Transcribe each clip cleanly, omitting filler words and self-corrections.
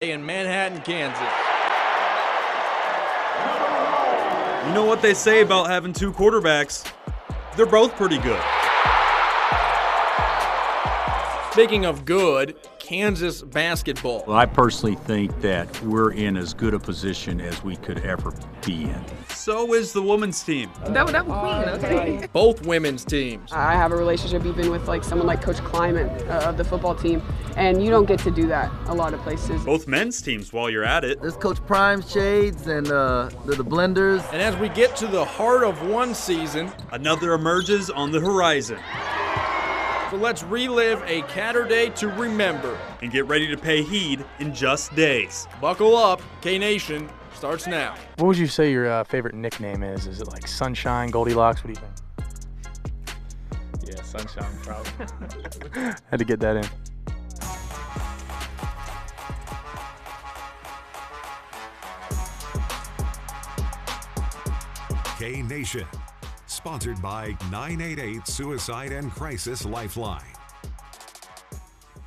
in Manhattan, Kansas. You know what they say about having two quarterbacks? They're both pretty good. Speaking of good, Kansas basketball. Well, I personally think that we're in as good a position as we could ever be in. So is the women's team. Double queen, okay. Both women's teams. I have a relationship even with someone like Coach Kleiman of the football team, and you don't get to do that a lot of places. Both men's teams while you're at it. There's Coach Prime's shades and the blenders. And as we get to the heart of one season, another emerges on the horizon. So let's relive a Catterday to remember. And get ready to pay heed in just days. Buckle up, K-Nation starts now. What would you say your favorite nickname is? Is it like Sunshine, Goldilocks? What do you think? Yeah, Sunshine, probably. Had to get that in. K-Nation, sponsored by 988 Suicide and Crisis Lifeline.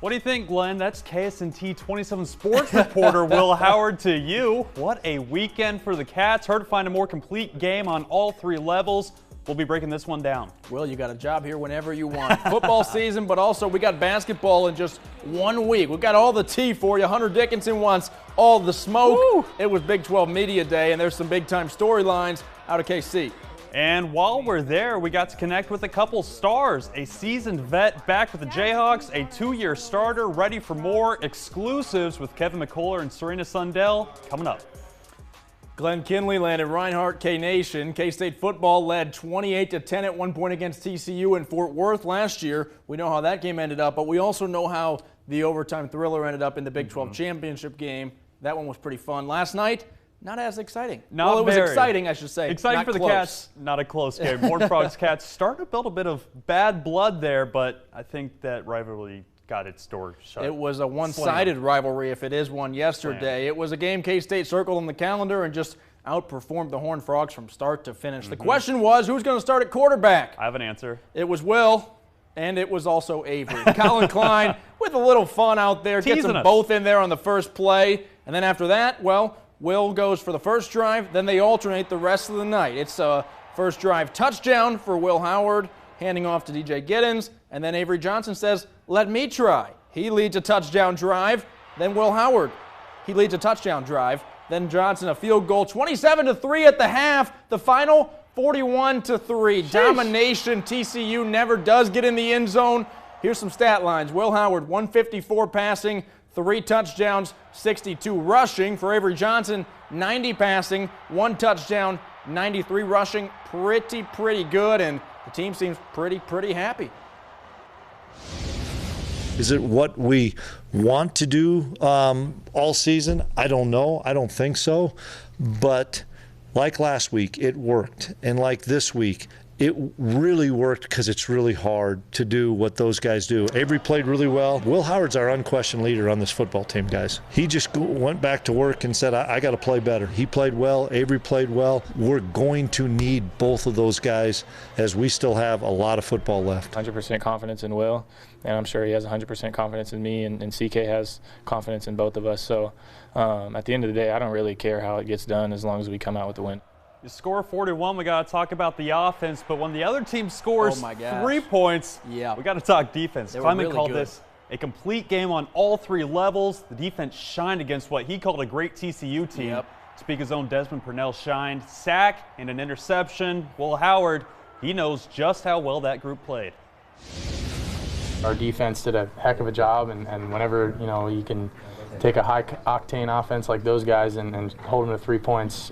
What do you think, Glenn? That's KSNT 27 sports reporter Will Howard to you. What a weekend for the Cats. Hard to find a more complete game on all three levels. We'll be breaking this one down. Well, you got a job here whenever you want. Football season, but also we got basketball in just 1 week. We've got all the tea for you. Hunter Dickinson wants all the smoke. Woo! It was Big 12 Media Day, and there's some big-time storylines out of KC. And while we're there, we got to connect with a couple stars. A seasoned vet back with the Jayhawks, a 2-year starter ready for more. Exclusives with Kevin McCullough and Serena Sundell coming up. Glenn Kinley, Landon Reinhardt, K-Nation. K-State football led 28-10 at one point against TCU in Fort Worth last year. We know how that game ended up, but we also know how the overtime thriller ended up in the Big 12 championship game. That one was pretty fun. Last night, not as exciting. Well, it was exciting, I should say. Exciting not for the close. Cats. Not a close game. Horned Frogs Cats starting to build a bit of bad blood there, but I think that rivalry got its door shut. It was a one-sided rivalry, if it is one yesterday. It was a game K-State circled on the calendar and just outperformed the Horned Frogs from start to finish. The question was, who's going to start at quarterback? I have an answer. It was Will, and it was also Avery. Colin Klein with a little fun out there, gets them both in there on the first play. And then after that, well, Will goes for the first drive, then they alternate the rest of the night. It's a first drive touchdown for Will Howard, handing off to DJ Giddens, and then Avery Johnson says, let me try. He leads a touchdown drive, then Will Howard. He leads a touchdown drive, then Johnson a field goal, 27-3 at the half. The final, 41-3. Domination. TCU never does get in the end zone. Here's some stat lines. Will Howard, 154 passing, 3 touchdowns, 62 rushing. For Avery Johnson, 90 passing, 1 touchdown, 93 rushing. Pretty good, and the team seems pretty happy. Is it what we want to do all season? I don't know. I don't think so. But like last week, it worked. And like this week, it really worked because it's really hard to do what those guys do. Avery played really well. Will Howard's our unquestioned leader on this football team, guys. He just went back to work and said, I got to play better. He played well. Avery played well. We're going to need both of those guys as we still have a lot of football left. 100% confidence in Will, and I'm sure he has 100% confidence in me, and CK has confidence in both of us. So at the end of the day, I don't really care how it gets done as long as we come out with the win. You score 41, we got to talk about the offense, but when the other team scores 3 points, we got to talk defense. Kleiman called this a complete game on all 3 levels. The defense shined against what he called a great TCU team. Speak his own Desmond Purnell shined. Sack and an interception. Will Howard, he knows just how well that group played. Our defense did a heck of a job, and whenever, you can take a high-octane offense like those guys and hold them to 3 points,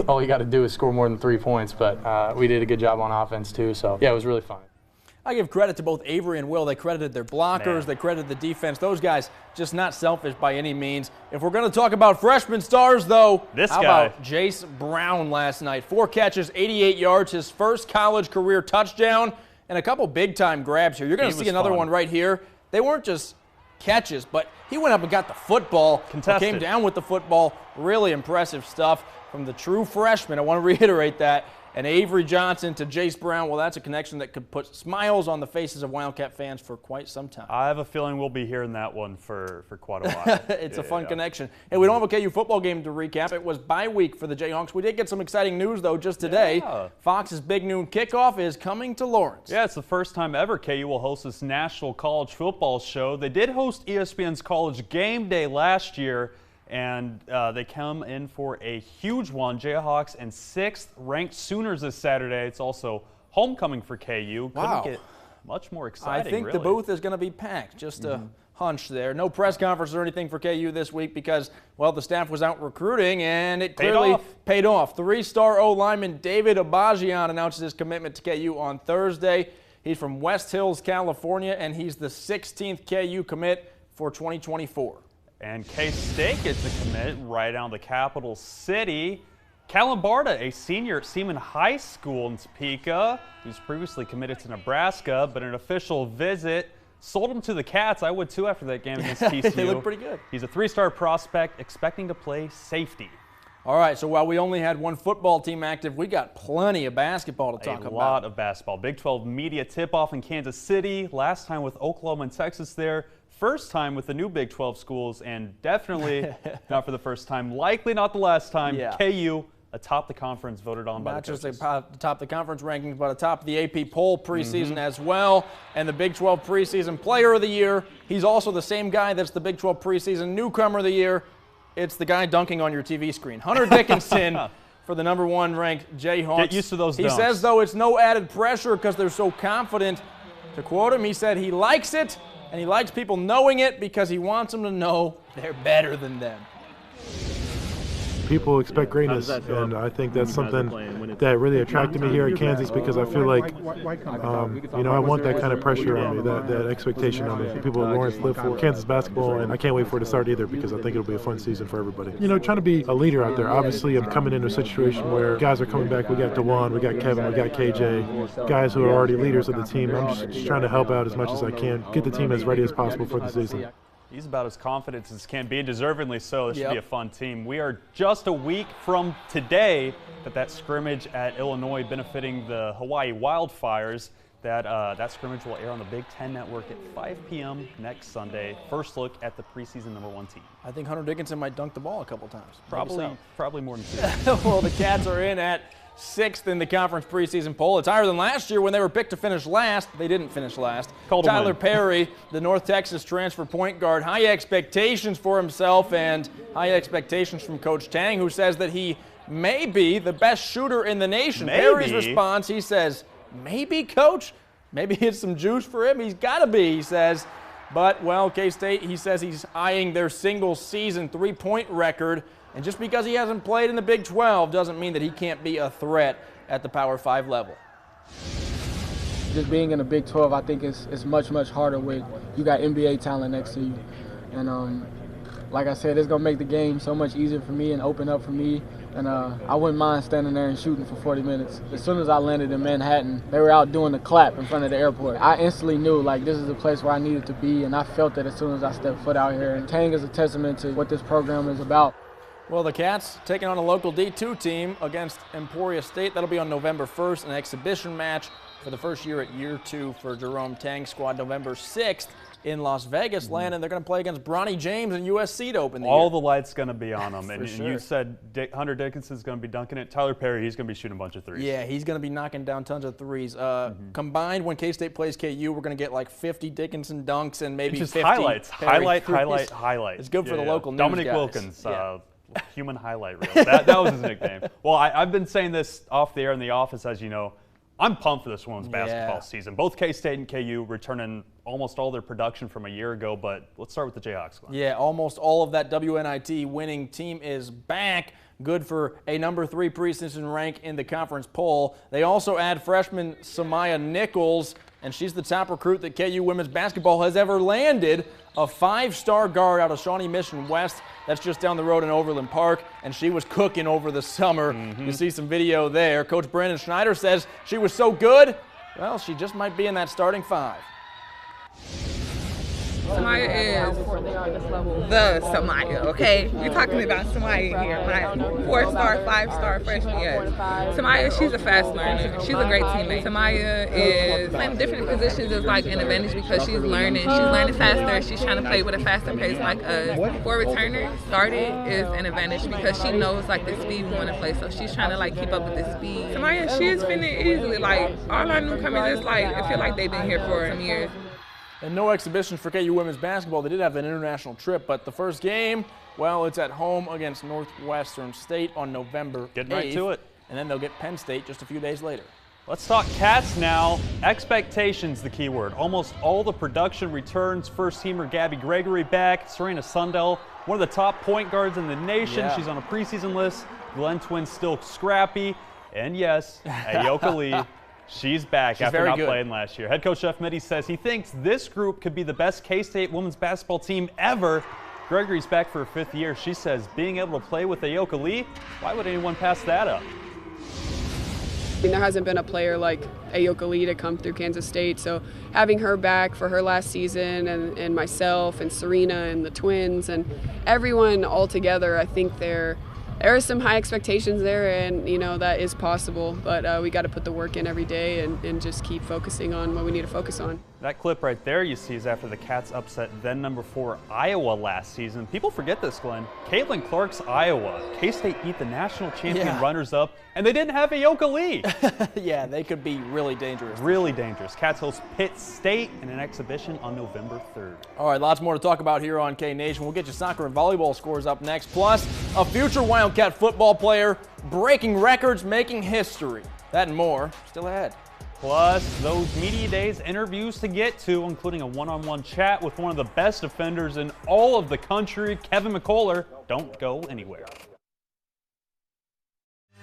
all you got to do is score more than 3 points. But we did a good job on offense, too. So, yeah, it was really fun. I give credit to both Avery and Will. They credited their blockers. They credited the defense. Those guys just not selfish by any means. If we're going to talk about freshman stars, though, how about Jace Brown last night? 4 catches, 88 yards, his first college career touchdown, and a couple big-time grabs here. You're going to see another one right here. They weren't just catches, but he went up and got the football, came down with the football. Really impressive stuff from the true freshman. I want to reiterate that. And Avery Johnson to Jace Brown, well, that's a connection that could put smiles on the faces of Wildcat fans for quite some time. I have a feeling we'll be hearing that one for quite a while. It's a fun connection. Hey, we don't have a KU football game to recap. It was bye week for the Jayhawks. We did get some exciting news, though, just today. Yeah. Fox's Big Noon Kickoff is coming to Lawrence. Yeah, it's the first time ever KU will host this national college football show. They did host ESPN's College Game Day last year, and they come in for a huge one. Jayhawks and 6th-ranked Sooners this Saturday. It's also homecoming for KU. Wow. Couldn't get much more exciting, I think really. the booth is going to be packed. Just a hunch there. No press conference or anything for KU this week because, well, the staff was out recruiting, and it clearly paid off. 3-star O-lineman David Abajian announced his commitment to KU on Thursday. He's from West Hills, California, and he's the 16th KU commit for 2024. And K-State gets a commit right out of the capital city. Callum Barta, a senior at Seaman High School in Topeka, who's previously committed to Nebraska, but an official visit sold him to the Cats. I would too after that game against TCU. They look pretty good. He's a 3-star prospect expecting to play safety. All right, so while we only had one football team active, we got plenty of basketball to talk about. A lot of basketball. Big 12 media tip-off in Kansas City. Last time with Oklahoma and Texas there. First time with the new Big 12 schools, and definitely not for the first time. Likely not the last time. Yeah. KU atop the conference, voted on by the coaches. Not just atop the conference rankings, but atop the AP poll preseason as well. And the Big 12 preseason player of the year. He's also the same guy that's the Big 12 preseason newcomer of the year. It's the guy dunking on your TV screen. Hunter Dickinson for the #1 ranked Jayhawks. Get used to those dunks. He says, though, it's no added pressure because they're so confident. To quote him, he said he likes it, and he likes people knowing it because he wants them to know they're better than them. People expect greatness, and I think that's something that really attracted me here at Kansas because I feel like, I want that kind of pressure on me, that expectation on me. People at Lawrence live for Kansas basketball, and I can't wait for it to start either because I think it'll be a fun season for everybody. Trying to be a leader out there. Obviously, I'm coming into a situation where guys are coming back. We got DeJuan, we got Kevin, we got KJ, guys who are already leaders of the team. I'm just trying to help out as much as I can, get the team as ready as possible for the season. He's about as confident as can be, and deservingly so. This should be a fun team. We are just a week from today that scrimmage at Illinois benefiting the Hawaii wildfires. That scrimmage will air on the Big Ten Network at 5 p.m. next Sunday. First look at the preseason #1 team. I think Hunter Dickinson might dunk the ball a couple times. Probably more than 2. Well, the Cats are in at 6th in the conference preseason poll. It's higher than last year when they were picked to finish last. They didn't finish last. Tyler Perry, the North Texas transfer point guard, high expectations for himself and high expectations from Coach Tang, who says that he may be the best shooter in the nation. Maybe. Perry's response, he says, maybe, Coach? Maybe it's some juice for him. He's got to be, he says. But, well, K-State, he says he's eyeing their single-season three-point record. And just because he hasn't played in the Big 12 doesn't mean that he can't be a threat at the Power 5 level. Just being in the Big 12, I think it's much, much harder with you got NBA talent next to you. And like I said, it's going to make the game so much easier for me and open up for me. And I wouldn't mind standing there and shooting for 40 minutes. As soon as I landed in Manhattan, they were out doing the clap in front of the airport. I instantly knew, like, this is the place where I needed to be, and I felt it as soon as I stepped foot out here. And Tang is a testament to what this program is about. Well, the Cats taking on a local D2 team against Emporia State. That'll be on November 1st, an exhibition match for the first year at year 2 for Jerome Tang's squad. November 6th in Las Vegas, Landon. They're going to play against Bronny James and USC to open the year. All the lights going to be on them. and sure. You said Hunter Dickinson's going to be dunking it. Tyler Perry, he's going to be shooting a bunch of threes. Yeah, he's going to be knocking down tons of threes. Combined, when K-State plays KU, we're going to get like 50 Dickinson dunks and maybe just 50 highlights. Perry Highlight. It's good for the local news Dominic guys. Wilkins. Human highlight reel. That was his nickname. Well, I've been saying this off the air in the office, as you know. I'm pumped for this women's basketball season. Both K-State and KU returning almost all their production from a year ago, but let's start with the Jayhawks. Yeah, almost all of that WNIT winning team is back. Good for a number 3 preseason rank in the conference poll. They also add freshman Samaya Nichols, and she's the top recruit that KU women's basketball has ever landed. A 5-star guard out of Shawnee Mission West. That's just down the road in Overland Park, and she was cooking over the summer. You see some video there. Coach Brandon Schneider says she was so good, well, she just might be in that starting 5. Samaya is the Samaya, okay? We're talking about Samaya here, my 4-star, 5-star freshman year. Samaya, she's a fast learner. She's a great teammate. Samaya is playing different positions is like an advantage because she's learning. She's learning faster. She's trying to play with a faster pace like us. For returner, started is an advantage because she knows like the speed we want to play, so she's trying to like keep up with the speed. Samaya, she is finna easily. Like all our newcomers, it's like I feel like they've been here for some years. And no exhibitions for KU women's basketball. They did have an international trip, but the first game, well, it's at home against Northwestern State on November 8th. Getting right to it. And then they'll get Penn State just a few days later. Let's talk Cats now. Expectations, the key word. Almost all the production returns. First-teamer Gabby Gregory back. Serena Sundell, one of the top point guards in the nation. Yeah. She's on a preseason list. Glenn Twins still scrappy. And yes, Ayoka Lee. She's back after not playing last year. Head coach Jeff Mitty says he thinks this group could be the best K-State women's basketball team ever. Gregory's back for her 5th year. She says being able to play with Ayoka Lee, why would anyone pass that up? There hasn't been a player like Ayoka Lee to come through Kansas State, so having her back for her last season and myself and Serena and the Twins and everyone all together, I think there are some high expectations there, and you know that is possible, but we got to put the work in every day and just keep focusing on what we need to focus on. That clip right there you see is after the Cats upset then number 4 Iowa last season. People forget this, Glenn. Caitlin Clark's Iowa. K-State beat the national champion runners-up, and they didn't have Ayoka Lee. Yeah, they could be really dangerous. Really dangerous. Cats host Pitt State in an exhibition on November 3rd. All right, lots more to talk about here on K-Nation. We'll get you soccer and volleyball scores up next, plus a future Wildcat football player breaking records, making history. That and more still ahead. Plus, those media days interviews to get to, including a one-on-one chat with one of the best defenders in all of the country, Kevin McCullough. Don't go anywhere.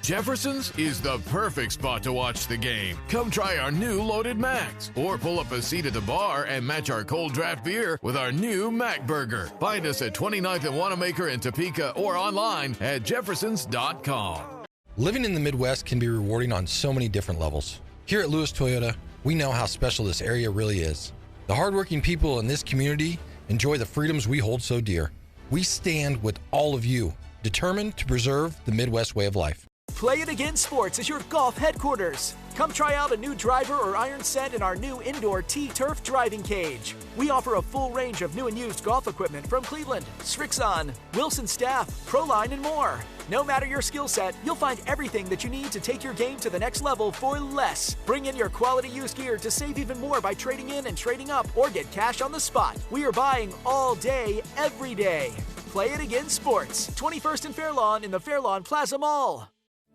Jefferson's is the perfect spot to watch the game. Come try our new Loaded Macs, or pull up a seat at the bar and match our cold draft beer with our new Mac Burger. Find us at 29th and Wanamaker in Topeka or online at jeffersons.com. Living in the Midwest can be rewarding on so many different levels. Here at Lewis Toyota, we know how special this area really is. The hardworking people in this community enjoy the freedoms we hold so dear. We stand with all of you, determined to preserve the Midwest way of life. Play It Again Sports is your golf headquarters. Come try out a new driver or iron set in our new indoor T-Turf driving cage. We offer a full range of new and used golf equipment from Cleveland, Srixon, Wilson Staff, Proline, and more. No matter your skill set, you'll find everything that you need to take your game to the next level for less. Bring in your quality used gear to save even more by trading in and trading up, or get cash on the spot. We are buying all day, every day. Play It Again Sports, 21st and Fairlawn in the Fairlawn Plaza Mall.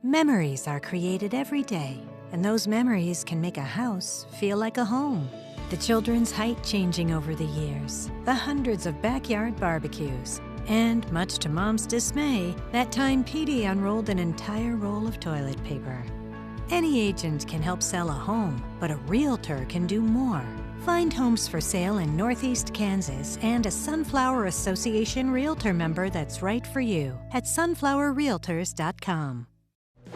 Memories are created every day, and those memories can make a house feel like a home. The children's height changing over the years, the hundreds of backyard barbecues, and much to Mom's dismay, that time Petey unrolled an entire roll of toilet paper. Any agent can help sell a home, but a realtor can do more. Find homes for sale in Northeast Kansas and a Sunflower Association Realtor member that's right for you at sunflowerrealtors.com.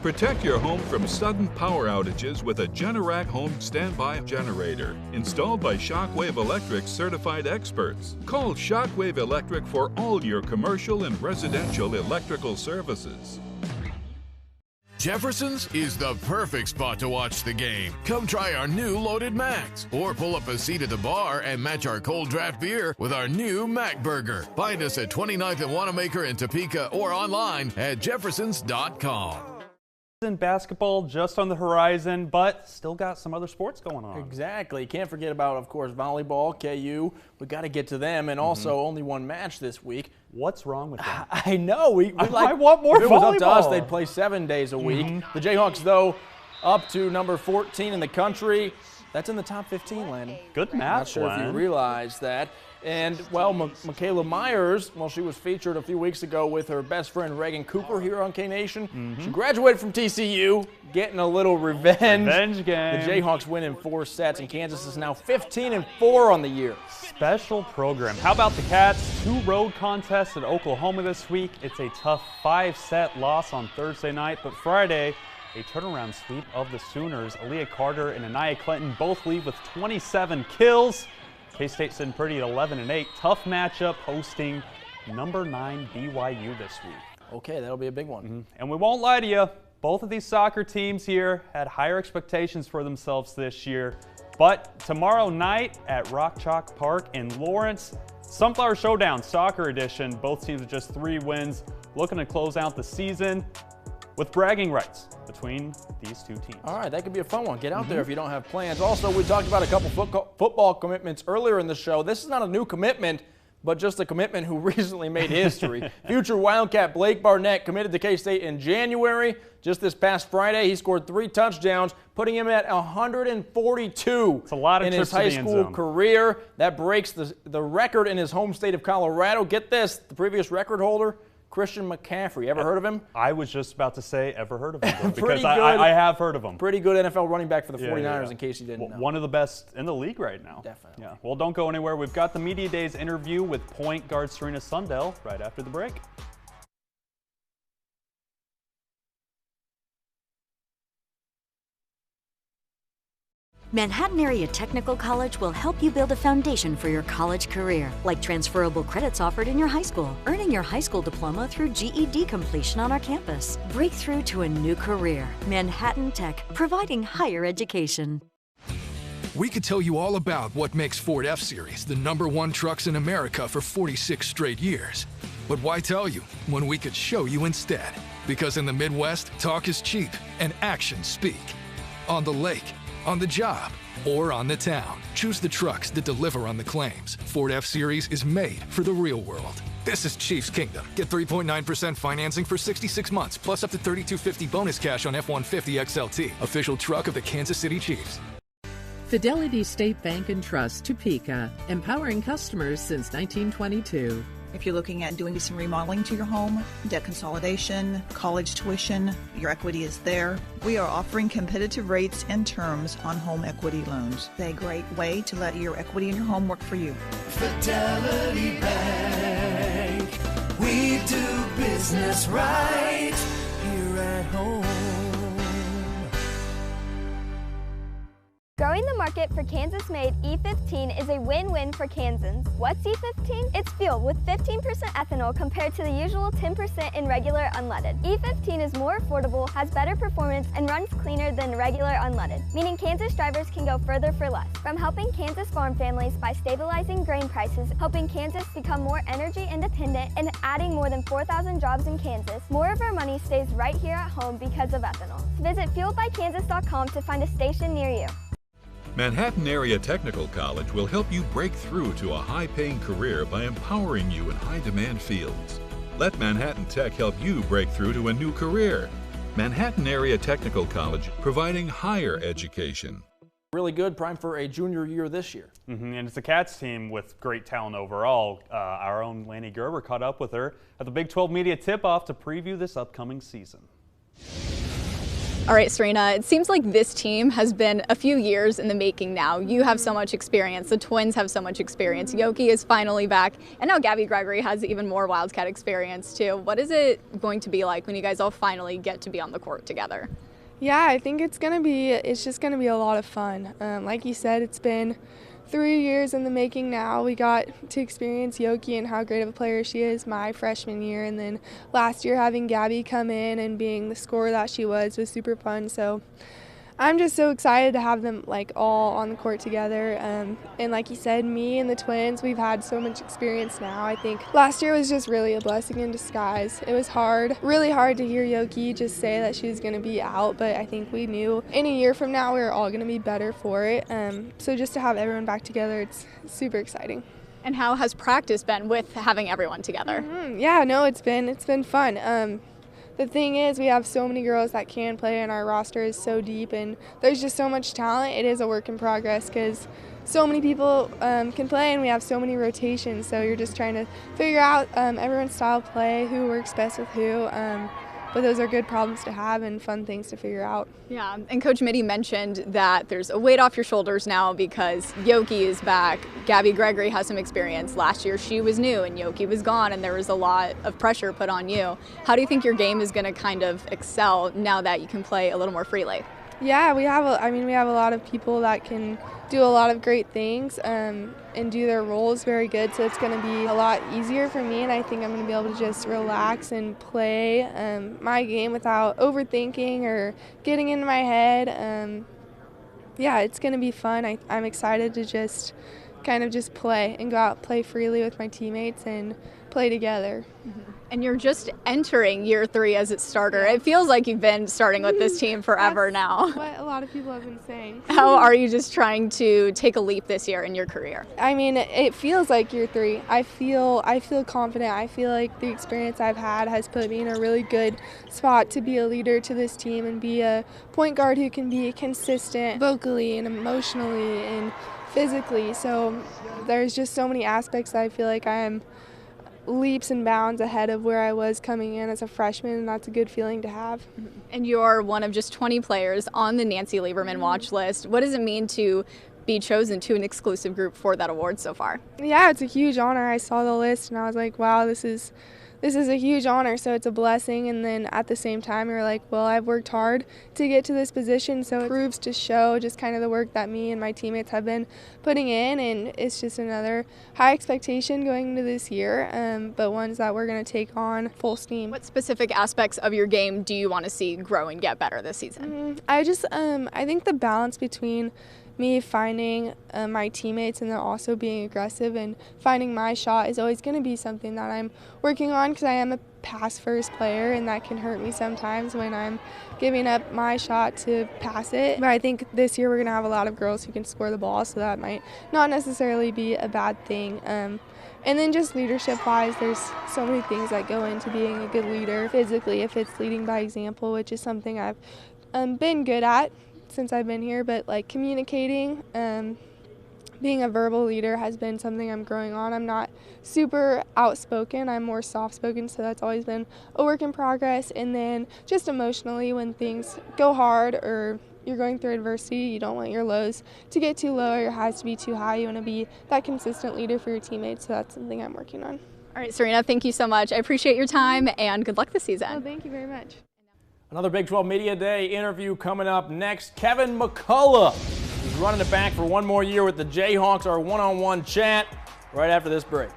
Protect your home from sudden power outages with a Generac home standby generator installed by Shockwave Electric's certified experts. Call Shockwave Electric for all your commercial and residential electrical services. Jefferson's is the perfect spot to watch the game. Come try our new Loaded Macs, or pull up a seat at the bar and match our cold draft beer with our new Mac Burger. Find us at 29th and Wanamaker in Topeka or online at jeffersons.com. In basketball just on the horizon, but still got some other sports going on. Exactly. Can't forget about, of course, volleyball, KU. We got to get to them, and also only one match this week. What's wrong with that? I know. I want more volleyball. If it was up to us, they'd play 7 days a week. The Jayhawks, though, up to number 14 in the country. That's in the top 15, Landon. Good math, Not sure if you realize that. And, well, Michaela Myers, well, she was featured a few weeks ago with her best friend Reagan Cooper here on K-Nation. She graduated from TCU, getting a little revenge. Revenge game. The Jayhawks win in 4 sets, and Kansas is now 15-4 on the year. Special program. How about the Cats? 2 road contests at Oklahoma this week. It's a tough 5-set loss on Thursday night, but Friday, a turnaround sweep of the Sooners. Aaliyah Carter and Anaya Clinton both lead with 27 kills. K-State sitting pretty at 11-8. Tough matchup hosting number 9 BYU this week. Okay, that'll be a big one. And we won't lie to you, both of these soccer teams here had higher expectations for themselves this year. But tomorrow night at Rock Chalk Park in Lawrence, Sunflower Showdown Soccer Edition, both teams with just 3 wins, looking to close out the season with bragging rights between these two teams. All right, that could be a fun one. Get out there if you don't have plans. Also, we talked about a couple football commitments earlier in the show. This is not a new commitment, but just a commitment who recently made history. Future Wildcat Blake Barnett committed to K-State in January. Just this past Friday, he scored 3 touchdowns, putting him at 142 in his high school career. That breaks the record in his home state of Colorado. Get this, the previous record holder, Christian McCaffrey. Ever heard of him? I was just about to say, ever heard of him? Because I have heard of him. Pretty good NFL running back for the 49ers, in case you didn't know. One of the best in the league right now. Definitely. Yeah. Well, don't go anywhere. We've got the Media Days interview with point guard Serena Sundell right after the break. Manhattan Area Technical College will help you build a foundation for your college career, like transferable credits offered in your high school, earning your high school diploma through GED completion on our campus. Break through to a new career. Manhattan Tech, providing higher education. We could tell you all about what makes Ford F-Series the #1 trucks in America for 46 straight years. But why tell you when we could show you instead? Because in the Midwest, talk is cheap and actions speak. On the lake, on the job, or on the town, choose the trucks that deliver on the claims. Ford F-Series is made for the real world. This is Chiefs Kingdom. Get 3.9% financing for 66 months, plus up to $3,250 bonus cash on F-150 XLT, official truck of the Kansas City Chiefs. Fidelity State Bank and Trust, Topeka, empowering customers since 1922. If you're looking at doing some remodeling to your home, debt consolidation, college tuition, your equity is there. We are offering competitive rates and terms on home equity loans. It's a great way to let your equity in your home work for you. Fidelity Bank, we do business right here at home. Growing the market for Kansas-made E15 is a win-win for Kansans. What's E15? It's fuel with 15% ethanol compared to the usual 10% in regular unleaded. E15 is more affordable, has better performance, and runs cleaner than regular unleaded, meaning Kansas drivers can go further for less. From helping Kansas farm families by stabilizing grain prices, helping Kansas become more energy independent, and adding more than 4,000 jobs in Kansas, more of our money stays right here at home because of ethanol. Visit fueledbykansas.com to find a station near you. Manhattan Area Technical College will help you break through to a high-paying career by empowering you in high-demand fields. Let Manhattan Tech help you break through to a new career. Manhattan Area Technical College, providing higher education. Really good, prime for a junior year this year. And it's a Cats team with great talent overall. Our own Lanny Gerber caught up with her at the Big 12 Media Tip-Off to preview this upcoming season. All right, Serena, it seems like this team has been a few years in the making now. You have so much experience. The Twins have so much experience. Yoki is finally back. And now Gabby Gregory has even more Wildcat experience, too. What is it going to be like when you guys all finally get to be on the court together? Yeah, I think it's just going to be a lot of fun. Like you said, it's been 3 years in the making now. We got to experience Yoki and how great of a player she is my freshman year, and then last year having Gabby come in and being the scorer that she was super fun. So I'm just so excited to have them all on the court together. And like you said, me and the Twins, we've had so much experience now. I think last year was just really a blessing in disguise. It was really hard to hear Yoki just say that she was going to be out, but I think we knew in a year from now we were all going to be better for it. So just to have everyone back together, it's super exciting. And how has practice been with having everyone together? Yeah, no, it's been fun. The thing is, we have so many girls that can play, and our roster is so deep, and there's just so much talent. It is a work in progress because so many people can play, and we have so many rotations. So you're just trying to figure out everyone's style of play, who works best with who. But those are good problems to have and fun things to figure out. Yeah, and Coach Mitty mentioned that there's a weight off your shoulders now because Yoki is back. Gabby Gregory has some experience. Last year she was new and Yoki was gone, and there was a lot of pressure put on you. How do you think your game is going to kind of excel now that you can play a little more freely? Yeah, we have a lot of people that can do a lot of great things and do their roles very good, so it's going to be a lot easier for me, and I think I'm going to be able to just relax and play my game without overthinking or getting into my head. Yeah, it's going to be fun. I'm excited to just kind of just play and go out and play freely with my teammates and play together. And you're just entering year 3 as its starter. It feels like you've been starting with this team forever now. What a lot of people have been saying. How are you just trying to take a leap this year in your career? I mean, it feels like year 3. I feel confident. I feel like the experience I've had has put me in a really good spot to be a leader to this team and be a point guard who can be consistent vocally and emotionally and physically. So there's just so many aspects that I feel like I am leaps and bounds ahead of where I was coming in as a freshman, and that's a good feeling to have. And you're one of just 20 players on the Nancy Lieberman watch list. What does it mean to be chosen to an exclusive group for that award so far? Yeah, it's a huge honor. I saw the list and I was like, wow, this is a huge honor, so it's a blessing. And then at the same time, you're like, well, I've worked hard to get to this position, so it proves to show just kind of the work that me and my teammates have been putting in, and it's just another high expectation going into this year, but ones that we're going to take on full steam. What specific aspects of your game do you want to see grow and get better this season? I think the balance between me finding my teammates and then also being aggressive and finding my shot is always going to be something that I'm working on, because I am a pass-first player, and that can hurt me sometimes when I'm giving up my shot to pass it. But I think this year we're going to have a lot of girls who can score the ball, so that might not necessarily be a bad thing. And then just leadership-wise, there's so many things that go into being a good leader physically, if it's leading by example, which is something I've been good at since I've been here, but like communicating, being a verbal leader has been something I'm growing on. I'm not super outspoken, I'm more soft-spoken, so that's always been a work in progress. And then just emotionally, when things go hard or you're going through adversity, you don't want your lows to get too low or your highs to be too high. You want to be that consistent leader for your teammates, so that's something I'm working on. All right, Serena, thank you so much. I appreciate your time, and good luck this season. Oh, thank you very much. Another Big 12 Media Day interview coming up next. Kevin McCullough is running it back for one more year with the Jayhawks. Our one-on-one chat right after this break.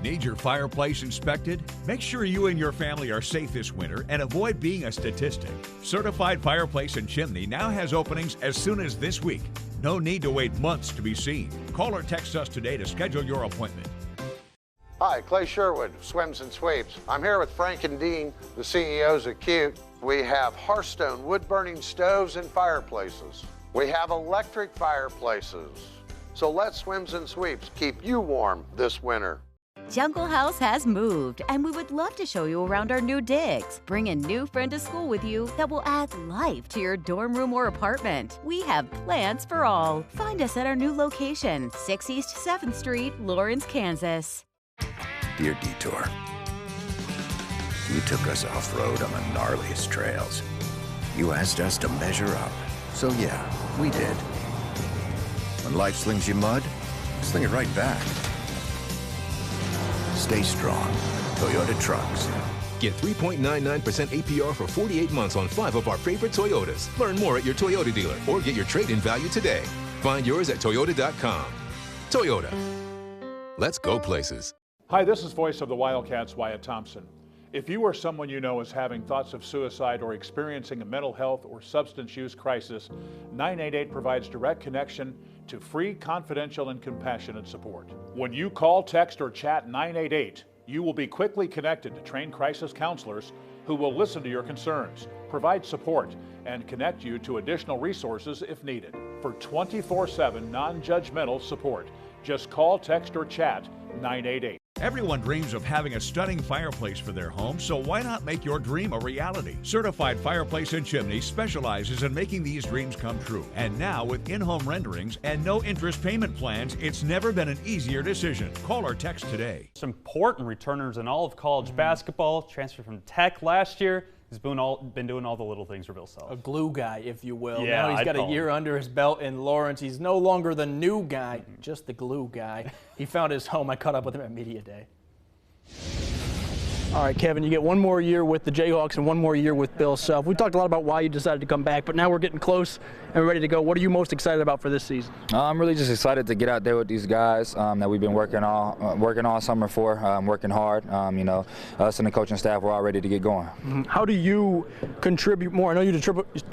Need your fireplace inspected? Make sure you and your family are safe this winter and avoid being a statistic. Certified Fireplace and Chimney now has openings as soon as this week. No need to wait months to be seen. Call or text us today to schedule your appointment. Hi, Clay Sherwood, Swims and Sweeps. I'm here with Frank and Dean, the CEOs of Cute. We have Hearthstone wood-burning stoves and fireplaces. We have electric fireplaces. So let Swims and Sweeps keep you warm this winter. Jungle House has moved, and we would love to show you around our new digs. Bring a new friend to school with you that will add life to your dorm room or apartment. We have plans for all. Find us at our new location, 6 East 7th Street, Lawrence, Kansas. Dear Detour, you took us off-road on the gnarliest trails. You asked us to measure up, so yeah, we did. When life slings you mud, sling it right back. Stay strong, Toyota trucks. Get 3.99% APR for 48 months on 5 of our favorite Toyotas. Learn more at your Toyota dealer or get your trade-in value today. Find yours at Toyota.com. Toyota. Let's go places. Hi, this is Voice of the Wildcats, Wyatt Thompson. If you or someone you know is having thoughts of suicide or experiencing a mental health or substance use crisis, 988 provides direct connection to free, confidential, and compassionate support. When you call, text, or chat 988, you will be quickly connected to trained crisis counselors who will listen to your concerns, provide support, and connect you to additional resources if needed. For 24/7 non-judgmental support, just call, text, or chat 988. Everyone dreams of having a stunning fireplace for their home, so why not make your dream a reality? Certified Fireplace and Chimney specializes in making these dreams come true. And now with in-home renderings and no interest payment plans, it's never been an easier decision. Call or text today. Some important returners in all of college basketball. Transferred from Tech last year. He's been doing all the little things for Bill Self. A glue guy, if you will. Yeah, now he's got a year under his belt in Lawrence. He's no longer the new guy, just the glue guy. He found his home. I caught up with him at Media Day. All right, Kevin, you get one more year with the Jayhawks and one more year with Bill Self. We talked a lot about why you decided to come back, but now we're getting close and we're ready to go. What are you most excited about for this season? I'm really just excited to get out there with these guys that we've been working all summer for, working hard. You know, us and the coaching staff, we're all ready to get going. How do you contribute more? I know you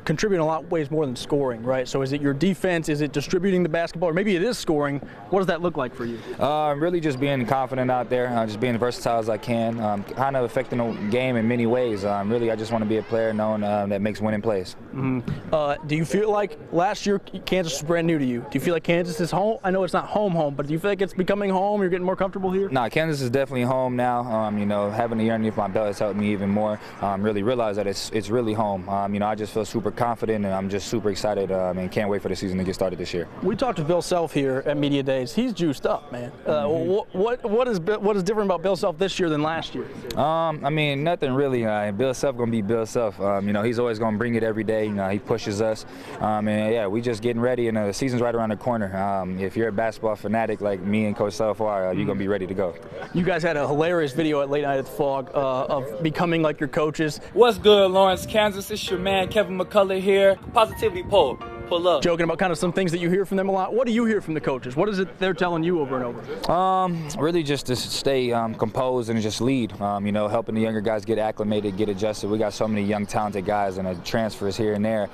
contribute in a lot of ways more than scoring, right? So is it your defense? Is it distributing the basketball? Or maybe it is scoring. What does that look like for you? Really just being confident out there, just being versatile as I can, kind of affecting the game in many ways. Really, I just want to be a player known that makes winning plays. Do you feel like last year Kansas was brand new to you? Do you feel like Kansas is home? I know it's not home, but do you feel like it's becoming home? You're getting more comfortable here? No, Kansas is definitely home now. You know, having a year underneath my belt has helped me even more. Really realize that it's really home. You know, I just feel super confident and I'm just super excited and can't wait for the season to get started this year. We talked to Bill Self here at Media Days. He's juiced up, man. What is different about Bill Self this year than last year? I mean, nothing really. Bill Self gonna be Bill Self. You know, he's always gonna bring it every day. You know, he pushes us, and yeah, we just getting ready, and the season's right around the corner. If you're a basketball fanatic like me and Coach Self are, you're gonna be ready to go. You guys had a hilarious video at Late Night at the Fog of becoming like your coaches. What's good, Lawrence, Kansas? It's your man Kevin McCullough here. Positivity poll. Pull up. Joking about kind of some things that you hear from them a lot. What do you hear from the coaches? What is it they're telling you over and over? Really just to stay composed and just lead. You know, helping the younger guys get acclimated, get adjusted. We got so many young, talented guys and transfers here and there.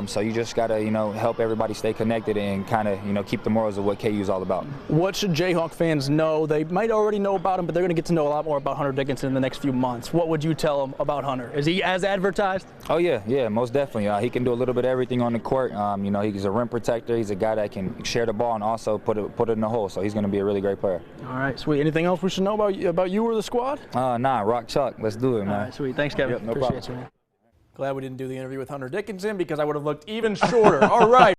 So you just got to, you know, help everybody stay connected and kind of, you know, keep the morals of what KU is all about. What should Jayhawk fans know? They might already know about him, but they're going to get to know a lot more about Hunter Dickinson in the next few months. What would you tell them about Hunter? Is he as advertised? Oh, yeah, most definitely. He can do a little bit of everything on the court. You know, he's a rim protector. He's a guy that can share the ball and also put it in the hole. So he's going to be a really great player. All right, sweet. Anything else we should know about you or the squad? Nah, rock chalk. Let's do it, man. All right, sweet. Thanks, Kevin. Yep, no Appreciate problem. You, man. Glad we didn't do the interview with Hunter Dickinson because I would have looked even shorter. All right.